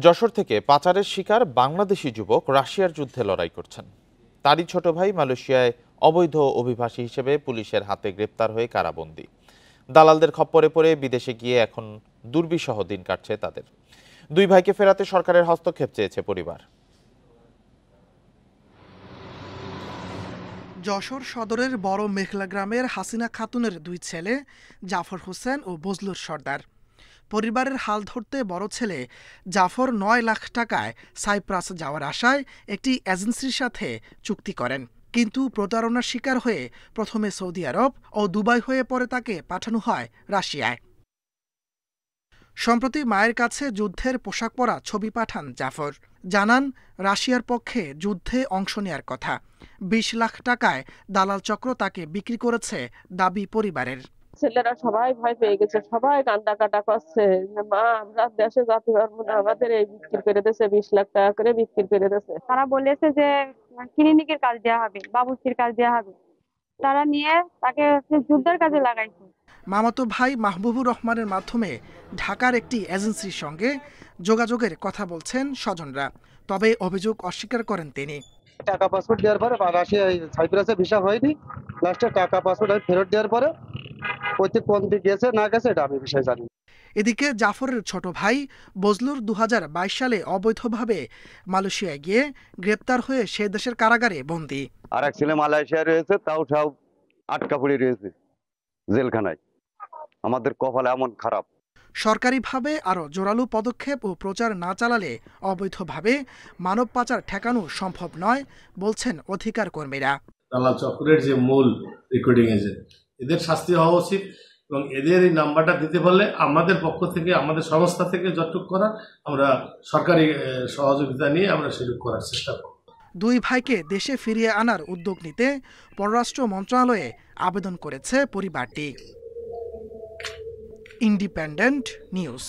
যশোর থেকে পাচারের শিকার বাংলাদেশি যুবক রাশিয়ার যুদ্ধে লড়াই করছেন। তারই ছোট ভাই মালয়েশিয়ায় অবৈধ অভিবাসী হিসেবে পুলিশের হাতে গ্রেপ্তার হয়ে কারাবন্দী। দালালদের খপ্পরে পড়ে বিদেশে গিয়ে এখন দুর্বিষহ দিন কাটছে তাদের। দুই ভাইকে ফেরাতে সরকারের হস্তক্ষেপ চেয়েছে পরিবার। যশোর সদরের বড় মেঘলা গ্রামের হাসিনা খাতুনের দুই ছেলে জাফর হোসেন ও বজলুর সর্দার। পরিবারের হাল ধরতে বড় ছেলে জাফর ৯ লাখ টাকায় সাইপ্রাস যাওয়ার আশায় একটি এজেন্সির সাথে চুক্তি করেন, কিন্তু প্রতারণার শিকার হয়ে প্রথমে সৌদি আরব ও দুবাই হয়ে পরে তাকে পাঠানো হয় রাশিয়ায়। সম্প্রতি মায়ের কাছে যুদ্ধের পোশাক পরা ছবি পাঠান জাফর। জানান রাশিয়ার পক্ষে যুদ্ধে অংশ নেয়ার কথা। ২০ লাখ টাকায় দালাল চক্র তাকে বিক্রি করেছে দাবি পরিবারের। ছেলেরা সবাই ভয় পেয়ে গেছে, সবাই কান্দাকাটা করছে, মা আমরা দেশে যেতে পারবো না, আমাদের এই বিক্রি করে দিয়েছে, ২০ লাখ টাকা করে বিক্রি করে দিয়েছে। তারা বলেছে যে ক্লিনিকের কাজ দেওয়া হবে, বাবুর্চির কাজ দেওয়া হবে, তারা নিয়ে তাকে যুদ্ধের কাজে লাগাইছে। মামাতো ভাই মাহবুবুর রহমানের মাধ্যমে ঢাকার একটি এজেন্সির সঙ্গে যোগাযোগের কথা বলছেন স্বজনরা, তবে অভিযোগ অস্বীকার করেন তিনি। টাকা পাসপোর্ট দেওয়ার পরে রাশিয়া সাইপ্রাসে ভিসা হয়নি, লাস্টে টাকা পাসপোর্ট ফেরত দেওয়ার পরে ওইতে কোন দিক গেছে না গেছে এটা আমি বিষয় জানি। এদিকে জাফরের ছোট ভাই বজলুর ২০২২ সালে অবৈধভাবে মালয়েশিয়ায় গিয়ে গ্রেপ্তার হয়ে সে দেশের কারাগারে বন্দী। আর এক ছেলে মালয়েশিয়ায় রয়েছে, তাও সব আটকা পড়ে রয়েছে জেলখানায়। আমাদের কপাল এমন খারাপ। সরকারিভাবে আরও জোরালো পদক্ষেপ ও প্রচার না চালালে অবৈধভাবে মানব পাচার ঠেকানো সম্ভব নয় বলছেন অধিকার কর্মীরা। দালাল চক্রের যে মূল রেকর্ডিং এজেন্ট, এদের শাস্তি হওয়া উচিত এবং এদের এই নাম্বারটা দিতে পারলে আমাদের পক্ষ থেকে, আমাদের সংস্থা থেকে যতটুকু করার আমরা সরকারি সহযোগিতা নিয়ে আমরা সেটুকু করার চেষ্টা করব। দুই ভাইকে দেশে ফিরিয়ে আনার উদ্যোগ নিতে পররাষ্ট্র মন্ত্রণালয়ে আবেদন করেছে পরিবারটি। Independent news.